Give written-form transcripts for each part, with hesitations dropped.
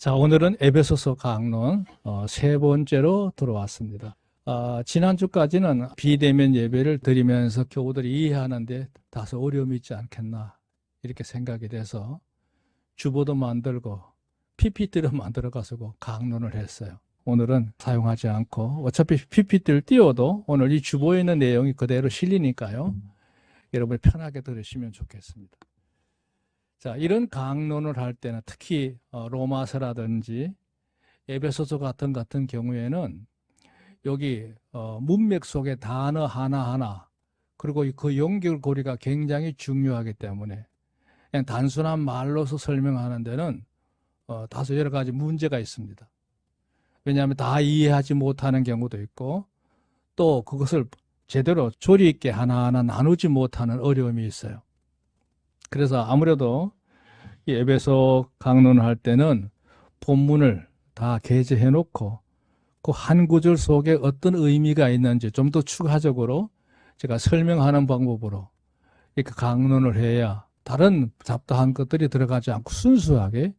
자, 오늘은 에베소서 강론 세 번째로 들어왔습니다. 지난주까지는 비대면 예배를 드리면서 교우들이 이해하는데 다소 어려움이 있지 않겠나 이렇게 생각이 돼서 주보도 만들고 PPT를 만들어 가지고 강론을 했어요. 오늘은 사용하지 않고 어차피 PPT를 띄워도 오늘 이 주보에 있는 내용이 그대로 실리니까요. 여러분이 편하게 들으시면 좋겠습니다. 자, 이런 강론을 할 때는 특히 로마서라든지 에베소서 같은 경우에는 여기 문맥 속의 단어 하나하나 그리고 그 연결고리가 굉장히 중요하기 때문에 그냥 단순한 말로서 설명하는 데는 다소 여러 가지 문제가 있습니다. 왜냐하면 다 이해하지 못하는 경우도 있고 또 그것을 제대로 조리 있게 하나하나 나누지 못하는 어려움이 있어요. 그래서 아무래도 이 에베소 강론을 할 때는 본문을 다 게재해 놓고 그 한 구절 속에 어떤 의미가 있는지 좀 더 추가적으로 제가 설명하는 방법으로 이렇게 강론을 해야 다른 잡다한 것들이 들어가지 않고 순수하게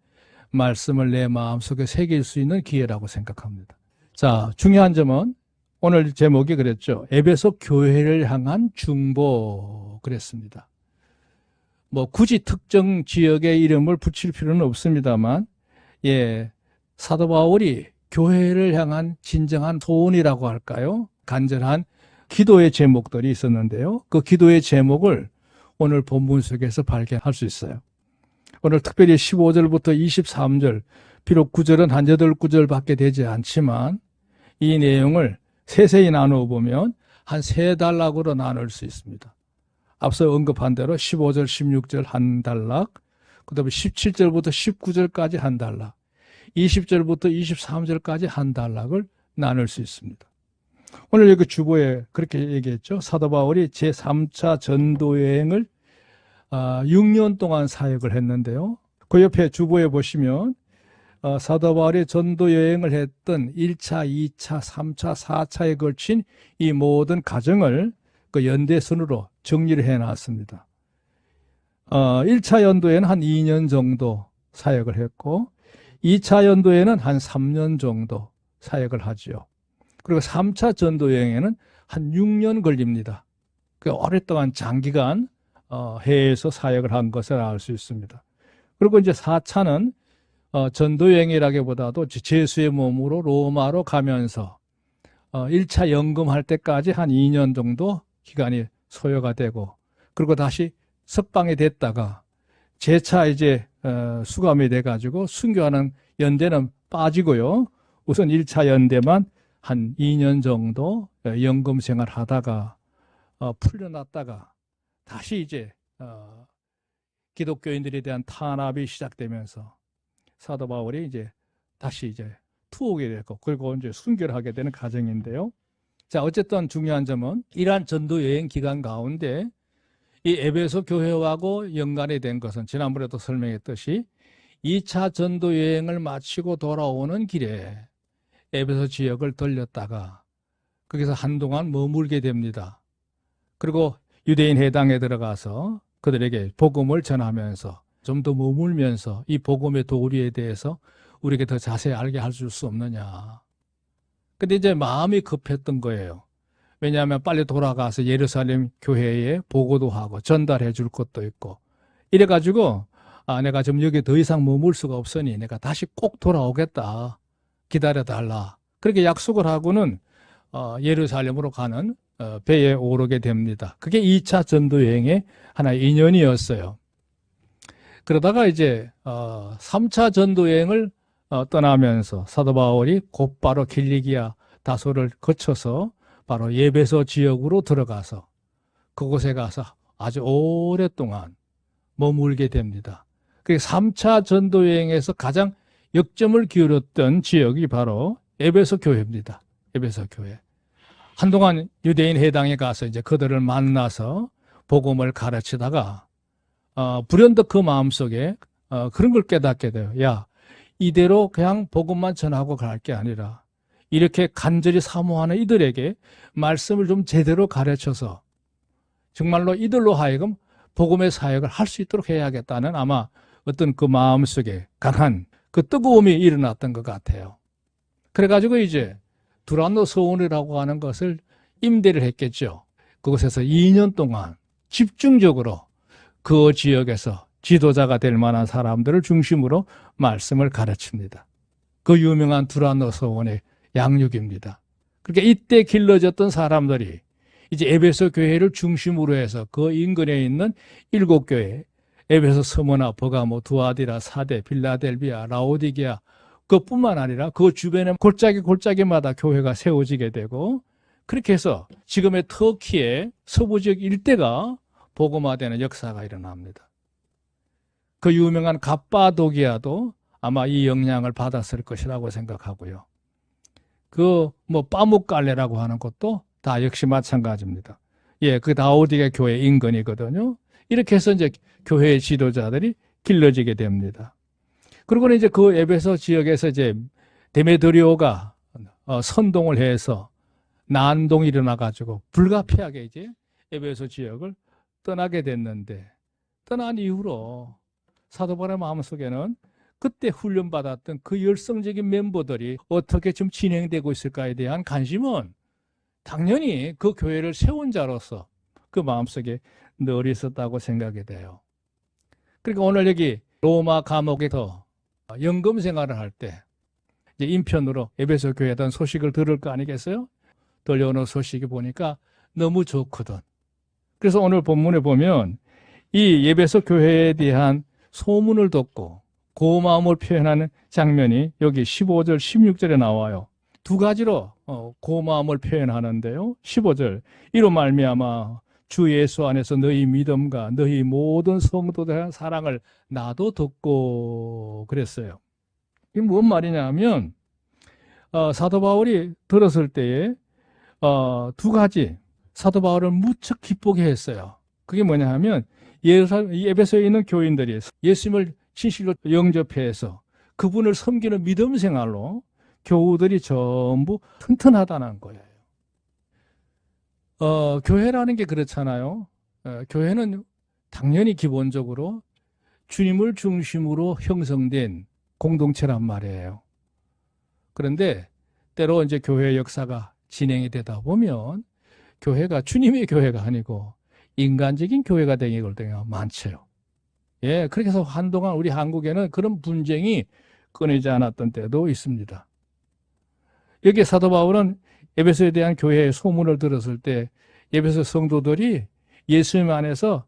말씀을 내 마음속에 새길 수 있는 기회라고 생각합니다. 자, 중요한 점은 오늘 제목이 그랬죠. 에베소 교회를 향한 중보 그랬습니다. 뭐 굳이 특정 지역의 이름을 붙일 필요는 없습니다만, 사도 바울이 교회를 향한 진정한 소원이라고 할까요? 간절한 기도의 제목들이 있었는데요. 그 기도의 제목을 오늘 본문 속에서 발견할 수 있어요. 오늘 특별히 15절부터 23절, 비록 구절은 한 8구절밖에 되지 않지만 이 내용을 세세히 나누어 보면 한 세 단락으로 나눌 수 있습니다. 앞서 언급한 대로 15절, 16절 한 단락, 그 다음에 17절부터 19절까지 한 단락, 20절부터 23절까지 한 단락을 나눌 수 있습니다. 오늘 여기 주보에 그렇게 얘기했죠. 사도 바울이 제3차 전도여행을 6년 동안 사역을 했는데요. 그 옆에 주보에 보시면 사도 바울이 전도여행을 했던 1차, 2차, 3차, 4차에 걸친 이 모든 과정을 그 연대선으로 정리를 해놨습니다. 1차 연도에는 한 2년 정도 사역을 했고 2차 연도에는 한 3년 정도 사역을 하지요. 그리고 3차 전도여행에는 한 6년 걸립니다. 그 오랫동안 장기간 해외에서 사역을 한 것을 알 수 있습니다. 그리고 이제 4차는 전도여행이라기보다도 제수의 몸으로 로마로 가면서 1차 연금할 때까지 한 2년 정도 기간이 소요가 되고 그리고 다시 석방이 됐다가 재차 이제 수감이 돼가지고 순교하는 연대는 빠지고요. 우선 1차 연대만 한 2년 정도 연금 생활 하다가 풀려났다가 다시 이제 기독교인들에 대한 탄압이 시작되면서 사도 바울이 이제 다시 이제 투옥이 되고 그리고 이제 순교를 하게 되는 과정인데요. 자, 어쨌든 중요한 점은 이러한 전도 여행 기간 가운데 이 에베소 교회하고 연관이 된 것은 지난번에도 설명했듯이 2차 전도 여행을 마치고 돌아오는 길에 에베소 지역을 들렸다가 거기서 한동안 머물게 됩니다. 그리고 유대인 회당에 들어가서 그들에게 복음을 전하면서 좀 더 머물면서 이 복음의 도리에 대해서 우리에게 더 자세히 알게 해줄 수 없느냐. 근데 이제 마음이 급했던 거예요. 왜냐하면 빨리 돌아가서 예루살렘 교회에 보고도 하고 전달해 줄 것도 있고 이래가지고 내가 지금 여기 더 이상 머물 수가 없으니 내가 다시 꼭 돌아오겠다. 기다려달라. 그렇게 약속을 하고는 예루살렘으로 가는 배에 오르게 됩니다. 그게 2차 전도 여행의 하나의 인연이었어요. 그러다가 이제 3차 전도 여행을 떠나면서 사도 바울이 곧바로 길리기아 다소를 거쳐서 바로 에베소 지역으로 들어가서 그곳에 가서 아주 오랫동안 머물게 됩니다. 그 3차 전도 여행에서 가장 역점을 기울였던 지역이 바로 에베소 교회입니다. 에베소 교회. 한동안 유대인 회당에 가서 이제 그들을 만나서 복음을 가르치다가 불현듯 그 마음속에 그런 걸 깨닫게 돼요. 야, 이대로 그냥 복음만 전하고 갈 게 아니라 이렇게 간절히 사모하는 이들에게 말씀을 좀 제대로 가르쳐서 정말로 이들로 하여금 복음의 사역을 할 수 있도록 해야겠다는 아마 어떤 그 마음속에 강한 그 뜨거움이 일어났던 것 같아요. 그래가지고 이제 두란노 서원이라고 하는 것을 임대를 했겠죠. 그곳에서 2년 동안 집중적으로 그 지역에서 지도자가 될 만한 사람들을 중심으로 말씀을 가르칩니다. 그 유명한 두란노 서원의 양육입니다. 그러니까 이때 길러졌던 사람들이 이제 에베소 교회를 중심으로 해서 그 인근에 있는 7교회, 에베소, 스무나, 버가모, 두아디라, 사데, 빌라델비아, 라오디게아, 그뿐만 아니라 그 주변에 골짜기마다 교회가 세워지게 되고, 그렇게 해서 지금의 터키의 서부 지역 일대가 복음화되는 역사가 일어납니다. 그 유명한 갑바도기아도 아마 이 영향을 받았을 것이라고 생각하고요. 빠묵갈레라고 하는 것도 다 역시 마찬가지입니다. 예, 그 다오디게 교회 인근이거든요. 이렇게 해서 이제 교회의 지도자들이 길러지게 됩니다. 그리고는 이제 그 에베소 지역에서 이제 데메드리오가 선동을 해서 난동이 일어나가지고 불가피하게 이제 에베소 지역을 떠나게 됐는데, 떠난 이후로 사도 바울의 마음속에는 그때 훈련받았던 그 열성적인 멤버들이 어떻게 좀 진행되고 있을까에 대한 관심은 당연히 그 교회를 세운 자로서 그 마음속에 늘 있었다고 생각이 돼요. 그러니까 오늘 여기 로마 감옥에서 연금 생활을 할 때 이제 인편으로 에베소 교회에 대한 소식을 들을 거 아니겠어요? 들려오는 소식이 보니까 너무 좋거든. 그래서 오늘 본문에 보면 이 에베소 교회에 대한 소문을 듣고 고마움을 표현하는 장면이 여기 15절, 16절에 나와요. 두 가지로 고마움을 표현하는데요. 15절, 이로 말미암아 주 예수 안에서 너희 믿음과 너희 모든 성도들의 사랑을 나도 듣고 그랬어요. 이게 무슨 말이냐 하면 사도 바울이 들었을 때에 두 가지 사도 바울을 무척 기쁘게 했어요. 그게 뭐냐 하면 이 에베소에 있는 교인들이 예수님을 진실로 영접해서 그분을 섬기는 믿음 생활로 교우들이 전부 튼튼하다는 거예요. 교회라는 게 그렇잖아요. 교회는 당연히 기본적으로 주님을 중심으로 형성된 공동체란 말이에요. 그런데 때로 이제 교회 역사가 진행이 되다 보면 교회가 주님의 교회가 아니고 인간적인 교회가 되는 경우가 많죠. 예, 그렇게 해서 한동안 우리 한국에는 그런 분쟁이 끊이지 않았던 때도 있습니다. 여기 사도 바울은 에베소에 대한 교회의 소문을 들었을 때 에베소 성도들이 예수님 안에서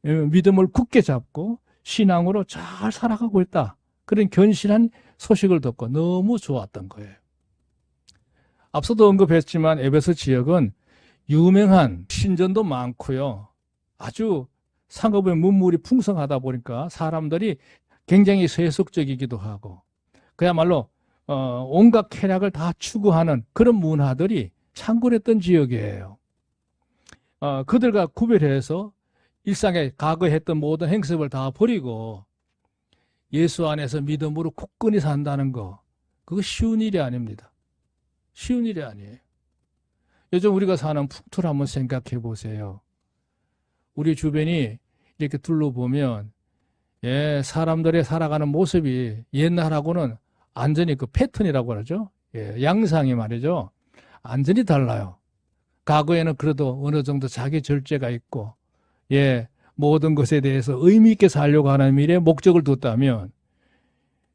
믿음을 굳게 잡고 신앙으로 잘 살아가고 있다. 그런 견실한 소식을 듣고 너무 좋았던 거예요. 앞서도 언급했지만 에베소 지역은 유명한 신전도 많고요. 아주 상업의 문물이 풍성하다 보니까 사람들이 굉장히 세속적이기도 하고 그야말로 온갖 쾌락을 다 추구하는 그런 문화들이 창궐했던 지역이에요. 그들과 구별해서 일상에 과거에 했던 모든 행습을 다 버리고 예수 안에서 믿음으로 굳건히 산다는 거, 그거 쉬운 일이 아닙니다. 쉬운 일이 아니에요. 요즘 우리가 사는 풍토를 한번 생각해 보세요. 우리 주변이 이렇게 둘러보면 사람들의 살아가는 모습이 옛날하고는 완전히 그 패턴이라고 그러죠. 양상이 말이죠. 완전히 달라요. 과거에는 그래도 어느 정도 자기 절제가 있고 모든 것에 대해서 의미 있게 살려고 하는 일에 목적을 뒀다면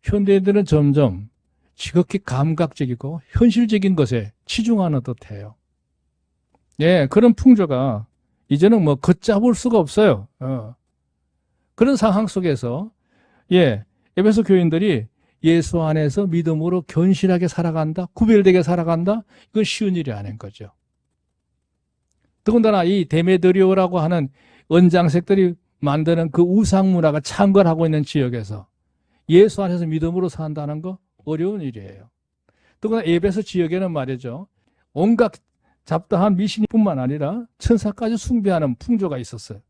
현대인들은 점점 지극히 감각적이고 현실적인 것에 치중하는 듯해요. 그런 풍조가 이제는 뭐 걷잡을 수가 없어요. 그런 상황 속에서 에베소 교인들이 예수 안에서 믿음으로 견실하게 살아간다, 구별되게 살아간다, 이건 쉬운 일이 아닌 거죠. 더군다나 이 데메드리오라고 하는 언장색들이 만드는 그 우상 문화가 창궐하고 있는 지역에서 예수 안에서 믿음으로 산다는 거 어려운 일이에요. 더군다나 에베소 지역에는 말이죠, 온갖 잡다한 미신뿐만 아니라 천사까지 숭배하는 풍조가 있었어요.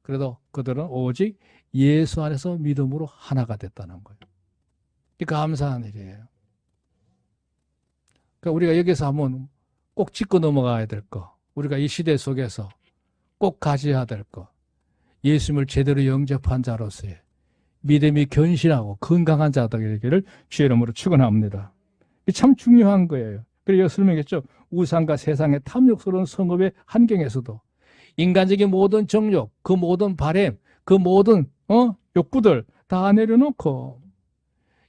그래도 그들은 오직 예수 안에서 믿음으로 하나가 됐다는 거예요. 감사한 일이에요. 그러니까 우리가 여기서 한번 꼭 짚고 넘어가야 될 거, 우리가 이 시대 속에서 꼭 가져야 될 거, 예수님을 제대로 영접한 자로서의 믿음이 견실하고 건강한 자들에게를 주의 이름으로 축원합니다. 이게 참 중요한 거예요. 그래서 설명했죠. 우상과 세상의 탐욕스러운 성업의 환경에서도 인간적인 모든 정욕, 그 모든 바램, 그 모든 욕구들 다 내려놓고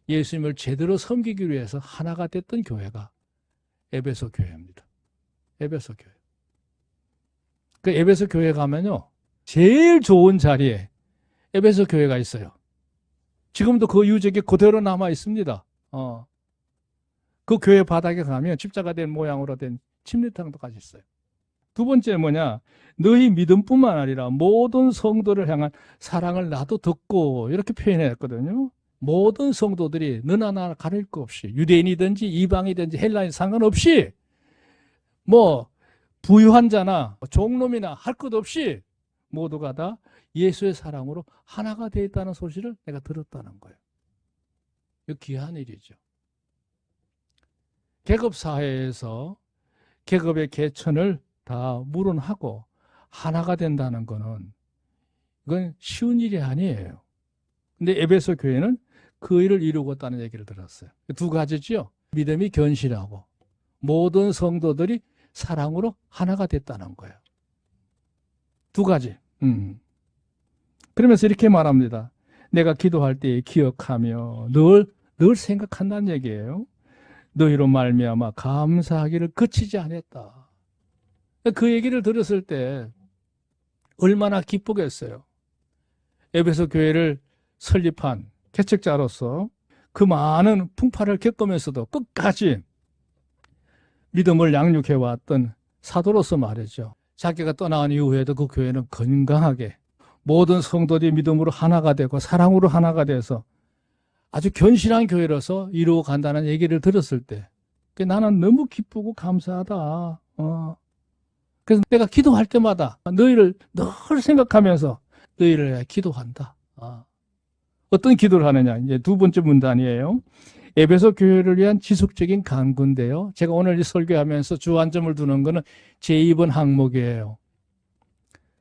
예수님을 제대로 섬기기 위해서 하나가 됐던 교회가 에베소 교회입니다. 에베소 교회. 그 에베소 교회 가면요, 제일 좋은 자리에 에베소 교회가 있어요. 지금도 그 유적이 그대로 남아 있습니다. 그 교회 바닥에 가면 십자가 된 모양으로 된 침례탕도까지 있어요. 두 번째 뭐냐? 너희 믿음뿐만 아니라 모든 성도를 향한 사랑을 나도 듣고 이렇게 표현했거든요. 모든 성도들이 너나 나나 가릴 거 없이 유대인이든지 이방이든지 헬라인 상관없이 뭐 부유한 자나 종놈이나 할 것 없이 모두가 다 예수의 사랑으로 하나가 되어 있다는 소식을 내가 들었다는 거예요. 이거 귀한 일이죠. 계급사회에서 계급의 계천을 다 물어하고 하나가 된다는 거는 이건 쉬운 일이 아니에요. 근데 에베소 교회는 그 일을 이루고 있다는 얘기를 들었어요. 두 가지죠. 믿음이 견실하고 모든 성도들이 사랑으로 하나가 됐다는 거예요. 두 가지. 그러면서 이렇게 말합니다. 내가 기도할 때 기억하며 늘 생각한다는 얘기예요. 너희로 말미암아 감사하기를 그치지 않았다. 그 얘기를 들었을 때 얼마나 기쁘겠어요. 에베소 교회를 설립한 개척자로서 그 많은 풍파를 겪으면서도 끝까지 믿음을 양육해왔던 사도로서 말이죠. 자기가 떠나간 이후에도 그 교회는 건강하게 모든 성도들이 믿음으로 하나가 되고 사랑으로 하나가 돼서 아주 견실한 교회로서 이루어 간다는 얘기를 들었을 때 나는 너무 기쁘고 감사하다. 그래서 내가 기도할 때마다 너희를 늘 생각하면서 너희를 위해 기도한다. 어떤 기도를 하느냐? 이제 두 번째 문단이에요. 에베소 교회를 위한 지속적인 간구인데요. 제가 오늘 이 설교하면서 주안점을 두는 것은 제2번 항목이에요.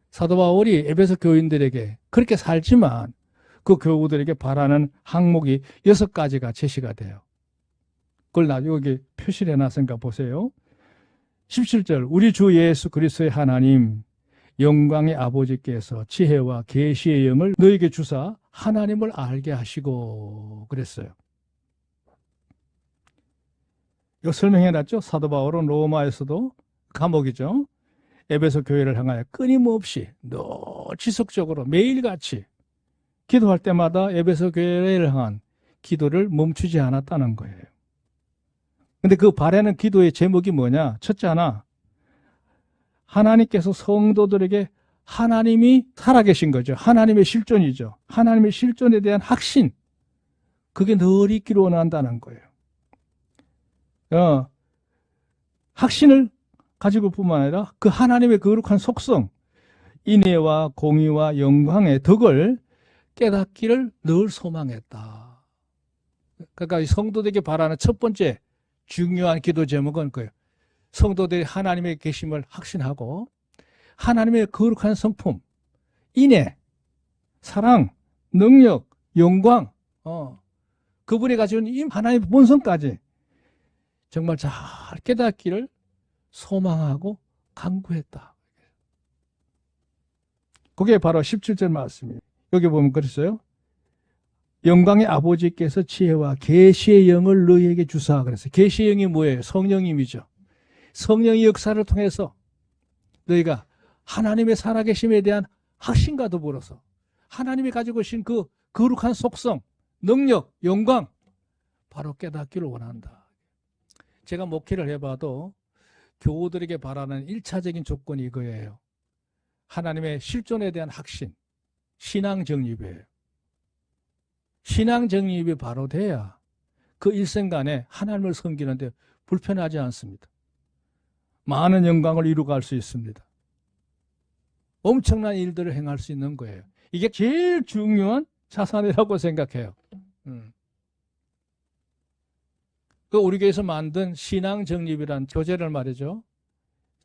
사도 바울이 에베소 교인들에게 그렇게 살지만 그 교우들에게 바라는 항목이 6가지가 제시가 돼요. 그걸 나중에 여기 표시를 해놨으니까 보세요. 17절 우리 주 예수 그리스도의 하나님 영광의 아버지께서 지혜와 계시의 영을 너에게 주사 하나님을 알게 하시고 그랬어요. 이거 설명해놨죠. 사도 바울은 로마에서도 감옥이죠. 에베소 교회를 향하여 끊임없이 늘 지속적으로 매일같이 기도할 때마다 에베소 교회를 향한 기도를 멈추지 않았다는 거예요. 근데 그 바라는 기도의 제목이 뭐냐? 첫째 하나, 하나님께서 성도들에게 하나님이 살아계신 거죠. 하나님의 실존이죠. 하나님의 실존에 대한 확신, 그게 늘 있기를 원한다는 거예요. 확신을 가지고 뿐만 아니라 그 하나님의 거룩한 속성, 인애와 공의와 영광의 덕을 깨닫기를 늘 소망했다. 그러니까 성도들에게 바라는 첫 번째 중요한 기도 제목은 그예요. 성도들이 하나님의 계심을 확신하고 하나님의 거룩한 성품, 인애, 사랑, 능력, 영광, 그분이 가지고 있는 이 하나님의 본성까지 정말 잘 깨닫기를 소망하고 간구했다. 그게 바로 17절 말씀이에요. 여기 보면 그랬어요. 영광의 아버지께서 지혜와 계시의 영을 너희에게 주사 그랬어요. 계시의 영이 뭐예요? 성령님이죠. 성령의 역사를 통해서 너희가 하나님의 살아계심에 대한 확신과 더불어서 하나님이 가지고 계신 그 거룩한 속성, 능력, 영광 바로 깨닫기를 원한다. 제가 목회를 해봐도 교우들에게 바라는 1차적인 조건이 이거예요. 하나님의 실존에 대한 확신, 신앙 정립이에요. 신앙 정립이 바로 돼야 그 일생간에 하나님을 섬기는데 불편하지 않습니다. 많은 영광을 이루어갈 수 있습니다. 엄청난 일들을 행할 수 있는 거예요. 이게 제일 중요한 자산이라고 생각해요. 그 우리 교회에서 만든 신앙 정립이란 교재를 말이죠.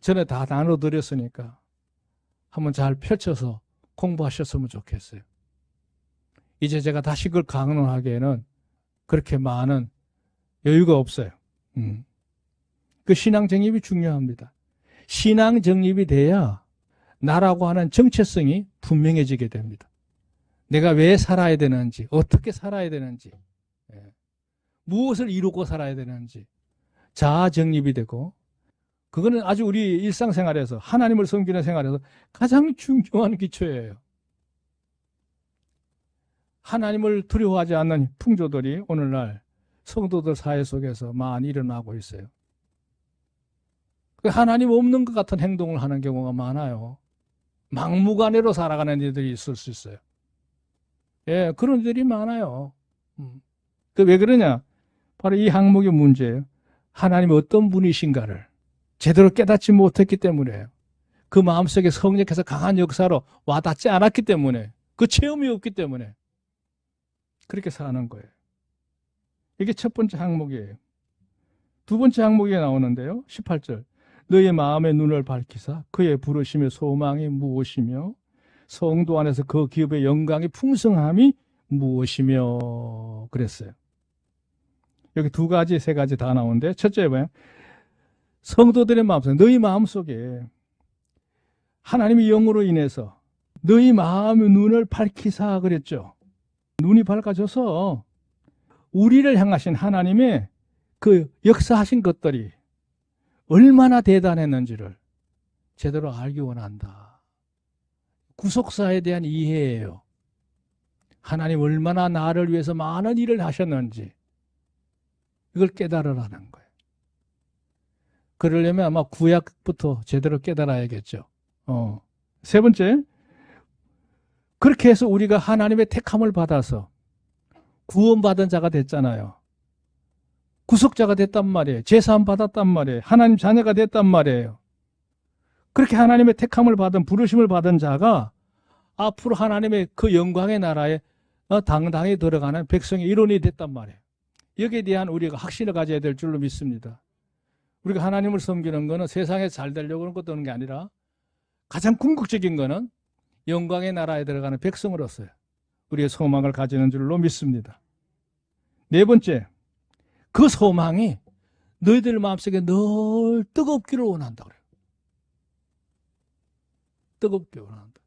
전에 다 나눠드렸으니까 한번 잘 펼쳐서 공부하셨으면 좋겠어요. 이제 제가 다시 그걸 강론하기에는 그렇게 많은 여유가 없어요. 그 신앙 정립이 중요합니다. 신앙 정립이 돼야 나라고 하는 정체성이 분명해지게 됩니다. 내가 왜 살아야 되는지, 어떻게 살아야 되는지, 무엇을 이루고 살아야 되는지 자아 정립이 되고, 그거는 아주 우리 일상생활에서, 하나님을 섬기는 생활에서 가장 중요한 기초예요. 하나님을 두려워하지 않는 풍조들이 오늘날 성도들 사회 속에서 많이 일어나고 있어요. 하나님 없는 것 같은 행동을 하는 경우가 많아요. 막무가내로 살아가는 이들이 있을 수 있어요. 예, 그런 일들이 많아요. 왜 그러냐? 바로 이 항목의 문제예요. 하나님이 어떤 분이신가를 제대로 깨닫지 못했기 때문에요. 그 마음속에 성령께서 강한 역사로 와닿지 않았기 때문에, 그 체험이 없기 때문에 그렇게 사는 거예요. 이게 첫 번째 항목이에요. 두 번째 항목이 나오는데요. 18절. 너의 마음의 눈을 밝히사 그의 부르심의 소망이 무엇이며 성도 안에서 그 기업의 영광의 풍성함이 무엇이며 그랬어요. 여기 두 가지, 세 가지 다 나오는데 첫째 뭐예요? 성도들의 마음속에, 너희 마음속에 하나님의 영으로 인해서 너희 마음의 눈을 밝히사 그랬죠. 눈이 밝아져서 우리를 향하신 하나님의 그 역사하신 것들이 얼마나 대단했는지를 제대로 알기 원한다. 구속사에 대한 이해예요. 하나님 얼마나 나를 위해서 많은 일을 하셨는지 이걸 깨달으라는 거예요. 그러려면 아마 구약부터 제대로 깨달아야겠죠. 세 번째, 그렇게 해서 우리가 하나님의 택함을 받아서 구원받은 자가 됐잖아요. 구속자가 됐단 말이에요. 제사함 받았단 말이에요. 하나님 자녀가 됐단 말이에요. 그렇게 하나님의 택함을 받은, 부르심을 받은 자가 앞으로 하나님의 그 영광의 나라에 당당히 들어가는 백성의 일원이 됐단 말이에요. 여기에 대한 우리가 확신을 가져야 될 줄로 믿습니다. 우리가 하나님을 섬기는 것은 세상에 잘 되려고 하는 것도 하는 게 아니라 가장 궁극적인 것은 영광의 나라에 들어가는 백성으로서요. 우리의 소망을 가지는 줄로 믿습니다. 네 번째, 그 소망이 너희들 마음속에 늘 뜨겁기를 원한다 그래요. 뜨겁게 원한다.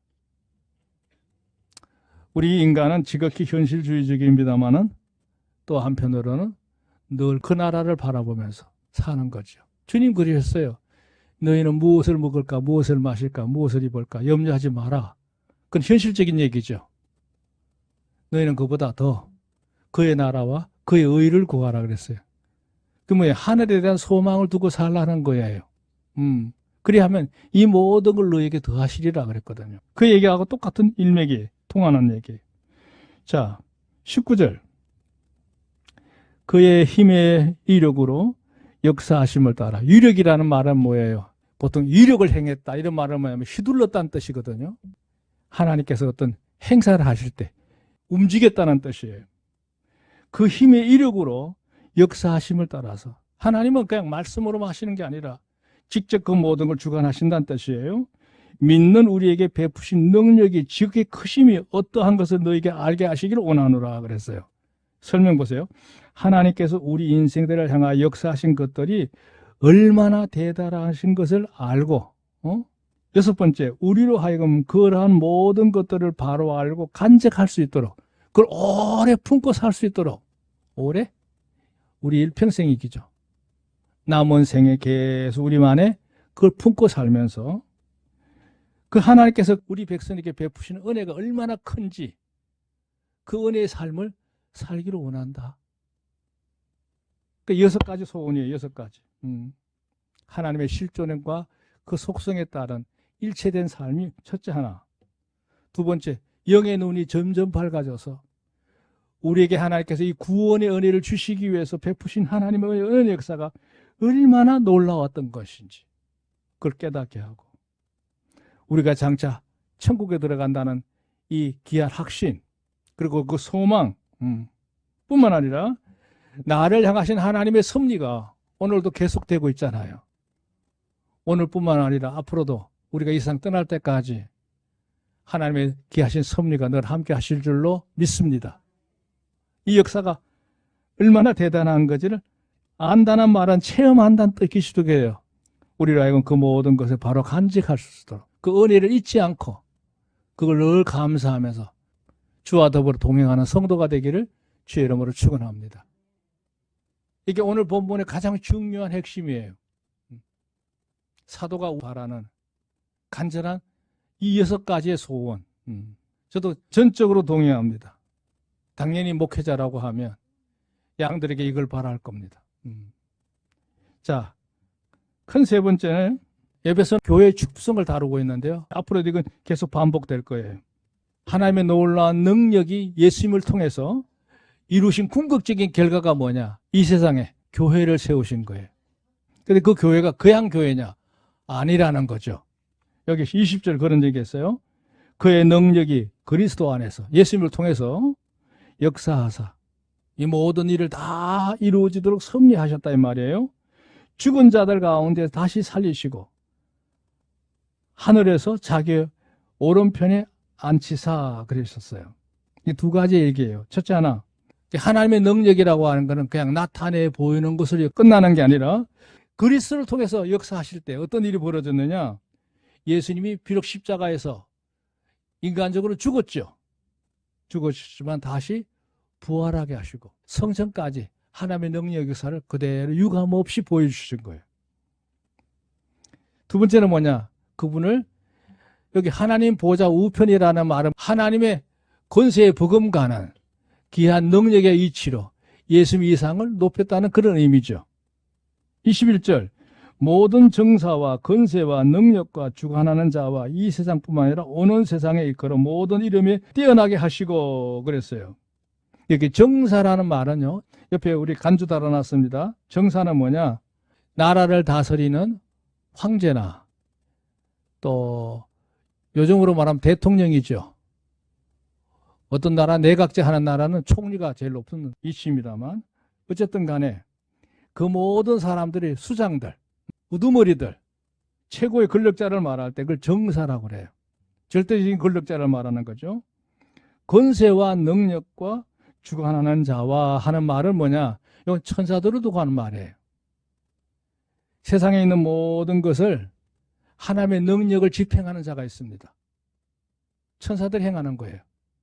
우리 인간은 지극히 현실주의적입니다만은 또 한편으로는 늘 그 나라를 바라보면서 사는 거죠. 주님 그러셨어요. 너희는 무엇을 먹을까, 무엇을 마실까, 무엇을 입을까 염려하지 마라. 그건 현실적인 얘기죠. 너희는 그보다 더 그의 나라와 그의 의를 구하라 그랬어요. 그 뭐예요? 하늘에 대한 소망을 두고 살라는 거예요. 그리하면 이 모든 걸 너에게 더하시리라 그랬거든요. 그 얘기하고 똑같은 일맥이 통하는 얘기예요. 자, 19절. 그의 힘의 이력으로 역사하심을 따라. 유력이라는 말은 뭐예요? 보통 유력을 행했다 이런 말은 뭐냐면 휘둘렀다는 뜻이거든요. 하나님께서 어떤 행사를 하실 때 움직였다는 뜻이에요. 그 힘의 이력으로 역사하심을 따라서 하나님은 그냥 말씀으로만 하시는 게 아니라 직접 그 모든 걸 주관하신다는 뜻이에요. 믿는 우리에게 베푸신 능력이 지극히 크심이 어떠한 것을 너에게 알게 하시기를 원하노라 그랬어요. 설명 보세요. 하나님께서 우리 인생들을 향하여 역사하신 것들이 얼마나 대단하신 것을 알고, 여섯 번째, 우리로 하여금 그러한 모든 것들을 바로 알고 간직할 수 있도록, 그걸 오래 품고 살 수 있도록, 오래? 우리 일평생이기죠. 남은 생에 계속 우리만의 그걸 품고 살면서 그 하나님께서 우리 백성에게 베푸시는 은혜가 얼마나 큰지 그 은혜의 삶을 살기를 원한다. 그 6가지 소원이에요. 6가지. 하나님의 실존과 그 속성에 따른 일체된 삶이 첫째 하나. 두 번째, 영의 눈이 점점 밝아져서 우리에게 하나님께서 이 구원의 은혜를 주시기 위해서 베푸신 하나님의 은혜 역사가 얼마나 놀라웠던 것인지 그걸 깨닫게 하고 우리가 장차 천국에 들어간다는 이 귀한 확신 그리고 그 소망 뿐만 아니라 나를 향하신 하나님의 섭리가 오늘도 계속되고 있잖아요. 오늘뿐만 아니라 앞으로도 우리가 이 세상 떠날 때까지 하나님의 기하신 섭리가 늘 함께 하실 줄로 믿습니다. 이 역사가 얼마나 대단한 건지를 안다는 말은 체험한다는 뜻이기도 해요. 우리로 하여금 그 모든 것을 바로 간직할 수 있도록 그 은혜를 잊지 않고 그걸 늘 감사하면서 주와 더불어 동행하는 성도가 되기를 주의 이름으로 축원합니다. 이게 오늘 본문의 가장 중요한 핵심이에요. 사도가 바라는 간절한 이 6가지의 소원. 저도 전적으로 동의합니다. 당연히 목회자라고 하면 양들에게 이걸 바랄 겁니다. 자, 큰 세 번째는 에베소 교회의 축성을 다루고 있는데요. 앞으로도 이건 계속 반복될 거예요. 하나님의 놀라운 능력이 예수님을 통해서 이루신 궁극적인 결과가 뭐냐? 이 세상에 교회를 세우신 거예요. 근데 그 교회가 그냥 교회냐? 아니라는 거죠. 여기 20절 그런 얘기 했어요. 그의 능력이 그리스도 안에서 예수님을 통해서 역사하사 이 모든 일을 다 이루어지도록 섭리하셨다 이 말이에요. 죽은 자들 가운데 다시 살리시고 하늘에서 자기 오른편에 앉히사 그러셨어요. 이 두 가지 얘기예요. 첫째 하나, 하나님의 능력이라고 하는 것은 그냥 나타내 보이는 것으로 끝나는 게 아니라 그리스도를 통해서 역사하실 때 어떤 일이 벌어졌느냐? 예수님이 비록 십자가에서 인간적으로 죽었죠. 죽었지만 다시 부활하게 하시고 성천까지 하나님의 능력 역사를 그대로 유감없이 보여주신 거예요. 두 번째는 뭐냐? 그분을 여기 하나님 보좌 우편이라는 말은 하나님의 권세에 버금가는 귀한 능력의 이치로 예수님 이상을 높였다는 그런 의미죠. 21절 모든 정사와 권세와 능력과 주관하는 자와 이 세상뿐만 아니라 오는 세상에 일컬어 모든 이름에 뛰어나게 하시고 그랬어요. 여기 정사라는 말은요. 옆에 우리 간주 달아놨습니다. 정사는 뭐냐? 나라를 다스리는 황제나 또 요즘으로 말하면 대통령이죠. 어떤 나라 내각제 하는 나라는 총리가 제일 높은 위치입니다만 어쨌든 간에 그 모든 사람들이 수장들, 우두머리들, 최고의 권력자를 말할 때 그걸 정사라고 그래요. 절대적인 권력자를 말하는 거죠. 권세와 능력과 주관하는 자와 하는 말은 뭐냐? 이건 천사들을 두고 하는 말이에요. 세상에 있는 모든 것을 하나님의 능력을 집행하는 자가 있습니다. 천사들이 행하는 거예요.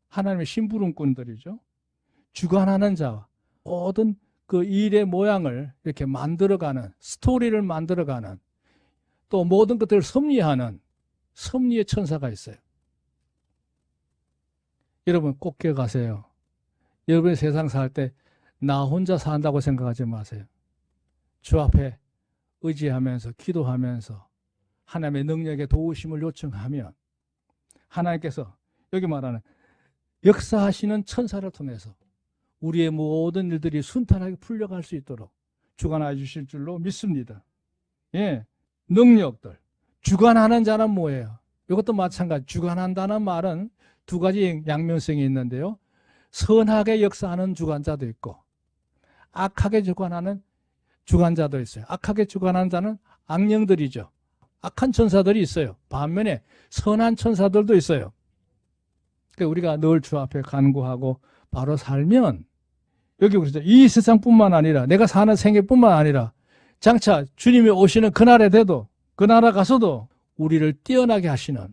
하나님의 심부름꾼들이죠. 주관하는 자와 모든 그 일의 모양을 이렇게 만들어가는, 스토리를 만들어가는, 또 모든 것들을 섭리하는 섭리의 천사가 있어요. 여러분 꼭 기억하세요. 여러분이 세상 살 때 나 혼자 산다고 생각하지 마세요. 주 앞에 의지하면서 기도하면서 하나님의 능력의 도우심을 요청하면 하나님께서 여기 말하는 역사하시는 천사를 통해서 우리의 모든 일들이 순탄하게 풀려갈 수 있도록 주관해 주실 줄로 믿습니다. 예, 능력들. 주관하는 자는 뭐예요? 이것도 마찬가지. 주관한다는 말은 두 가지 양면성이 있는데요. 선하게 역사하는 주관자도 있고 악하게 주관하는 주관자도 있어요. 악하게 주관하는 자는 악령들이죠. 악한 천사들이 있어요. 반면에 선한 천사들도 있어요. 그러니까 우리가 늘 주 앞에 간구하고 바로 살면 여기 그러죠. 이 세상뿐만 아니라 내가 사는 생애뿐만 아니라 장차 주님이 오시는 그날에 돼도 그 나라 가서도 우리를 뛰어나게 하시는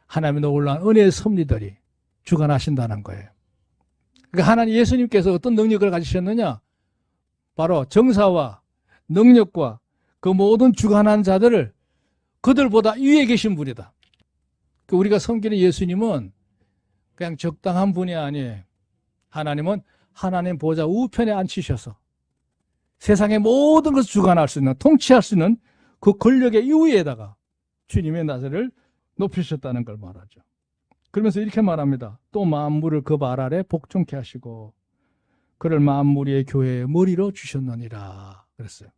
하나님의 놀라운 은혜의 섭리들이 주관하신다는 거예요. 그러니까 하나님 예수님께서 어떤 능력을 가지셨느냐? 바로 정사와 능력과 그 모든 주관한 자들을 그들보다 위에 계신 분이다. 우리가 섬기는 예수님은 그냥 적당한 분이 아니에요. 하나님은 하나님 보좌 우편에 앉히셔서 세상의 모든 것을 주관할 수 있는, 통치할 수 있는 그 권력의 이위에다가 주님의 나사를 높이셨다는 걸 말하죠. 그러면서 이렇게 말합니다. 또 만물을 그 발 아래 복종케 하시고 그를 만물의 교회의 머리로 주셨느니라 그랬어요.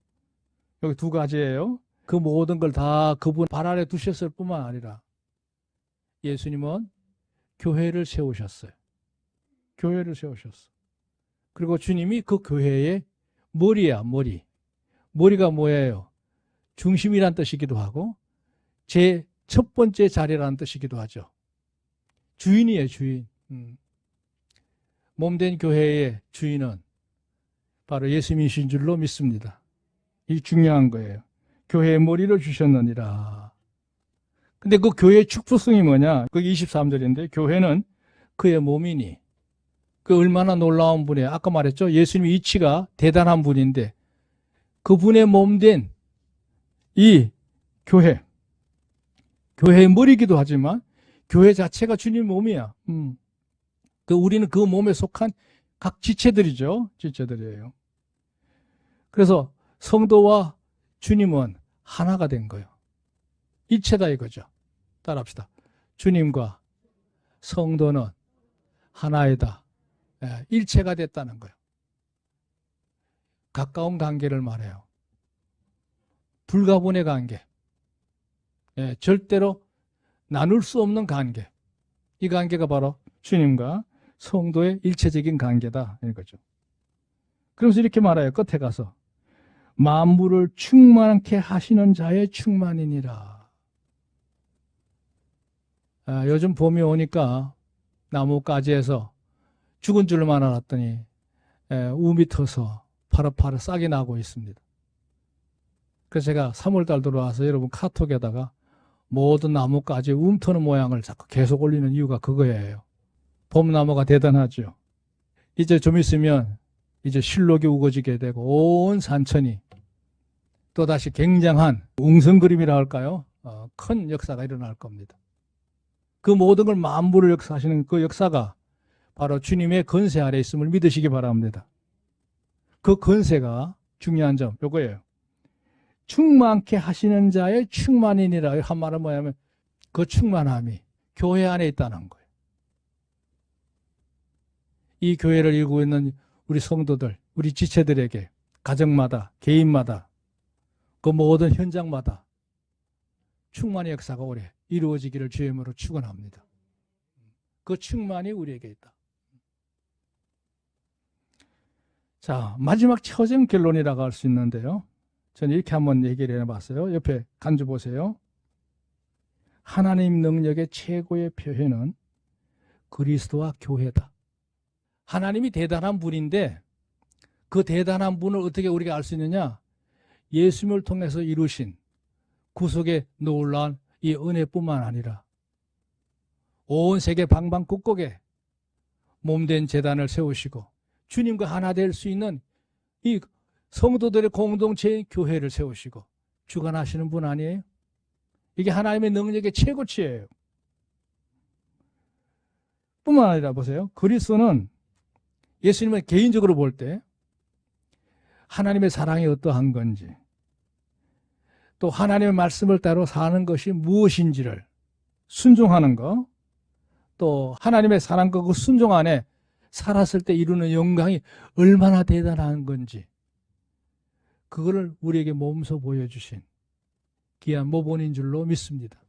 여기 두 가지예요. 그 모든 걸 다 그분 발 아래 두셨을 뿐만 아니라 예수님은 교회를 세우셨어요. 교회를 세우셨어. 그리고 주님이 그 교회의 머리야, 머리. 머리가 뭐예요? 중심이란 뜻이기도 하고 제 첫 번째 자리라는 뜻이기도 하죠. 주인이에요, 주인. 몸된 교회의 주인은 바로 예수님이신 줄로 믿습니다. 이 중요한 거예요. 교회의 머리를 주셨느니라. 근데 그 교회의 축복성이 뭐냐? 그게 23절인데, 교회는 그의 몸이니. 그 얼마나 놀라운 분이에요. 아까 말했죠? 예수님의 이치가 대단한 분인데, 그분의 몸된 이 교회, 교회의 머리이기도 하지만, 교회 자체가 주님 몸이야. 우리는 그 몸에 속한 각 지체들이죠. 지체들이에요. 그래서 성도와 주님은 하나가 된 거예요. 일체다 이거죠. 따라합시다. 주님과 성도는 하나이다. 일체가 됐다는 거예요. 가까운 관계를 말해요. 불가분의 관계. 절대로 나눌 수 없는 관계. 이 관계가 바로 주님과 성도의 일체적인 관계다 이거죠. 그러면서 이렇게 말해요. 끝에 가서 만물을 충만케 하시는 자의 충만이니라. 요즘 봄이 오니까 나뭇가지에서 죽은 줄만 알았더니 움이 터서 파릇파릇 싹이 나고 있습니다. 그래서 제가 3월달 들어와서 여러분 카톡에다가 모든 나뭇가지 움 터는 모양을 자꾸 계속 올리는 이유가 그거예요. 봄나무가 대단하죠. 이제 좀 있으면 이제 실록이 우거지게 되고 온 산천이 또다시 굉장한 웅성그림이라 할까요? 큰 역사가 일어날 겁니다. 그 모든 걸 만물을 역사하시는 그 역사가 바로 주님의 건세 아래 있음을 믿으시기 바랍니다. 그 건세가 중요한 점 요거예요. 충만케 하시는 자의 충만이니라. 한 말은 뭐냐면 그 충만함이 교회 안에 있다는 거예요. 이 교회를 이루고 있는 우리 성도들, 우리 지체들에게 가정마다, 개인마다, 그 모든 현장마다 충만의 역사가 오래 이루어지기를 주의 이름으로 축원합니다. 그 충만이 우리에게 있다. 자, 마지막 최종 결론이라고 할 수 있는데요. 저는 이렇게 한번 얘기를 해봤어요. 옆에 간주 보세요. 하나님 능력의 최고의 표현은 그리스도와 교회다. 하나님이 대단한 분인데 그 대단한 분을 어떻게 우리가 알 수 있느냐? 예수님을 통해서 이루신 구속의 놀라운 이 은혜뿐만 아니라 온 세계 방방곡곡에 몸된 제단을 세우시고 주님과 하나 될 수 있는 이 성도들의 공동체의 교회를 세우시고 주관하시는 분 아니에요? 이게 하나님의 능력의 최고치예요. 뿐만 아니라 보세요. 그리스도는 예수님을 개인적으로 볼 때 하나님의 사랑이 어떠한 건지 또 하나님의 말씀을 따로 사는 것이 무엇인지를 순종하는 것, 또 하나님의 사랑과 그 순종 안에 살았을 때 이루는 영광이 얼마나 대단한 건지 그거를 우리에게 몸소 보여주신 귀한 모본인 줄로 믿습니다.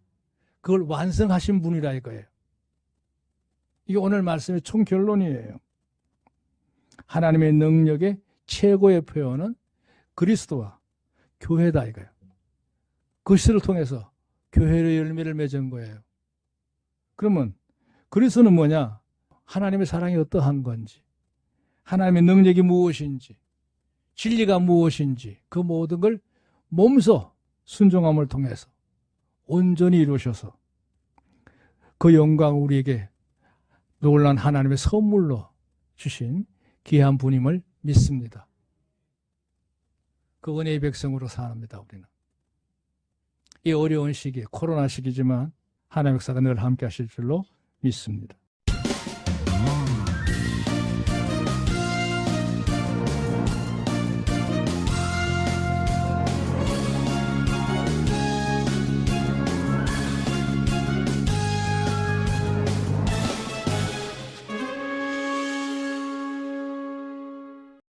그걸 완성하신 분이라 이거예요. 이게 오늘 말씀의 총결론이에요. 하나님의 능력의 최고의 표현은 그리스도와 교회다 이거예요. 그리스도를 통해서 교회의 열매를 맺은 거예요. 그러면 그리스도는 뭐냐? 하나님의 사랑이 어떠한 건지, 하나님의 능력이 무엇인지, 진리가 무엇인지 그 모든 걸 몸소 순종함을 통해서 온전히 이루셔서 그 영광 우리에게 놀라운 하나님의 선물로 주신 귀한 분임을 믿습니다. 그 은혜의 백성으로 사합니다. 우리는 이 어려운 시기에 코로나 시기지만 하나님의 역사가 늘 함께 하실 줄로 믿습니다.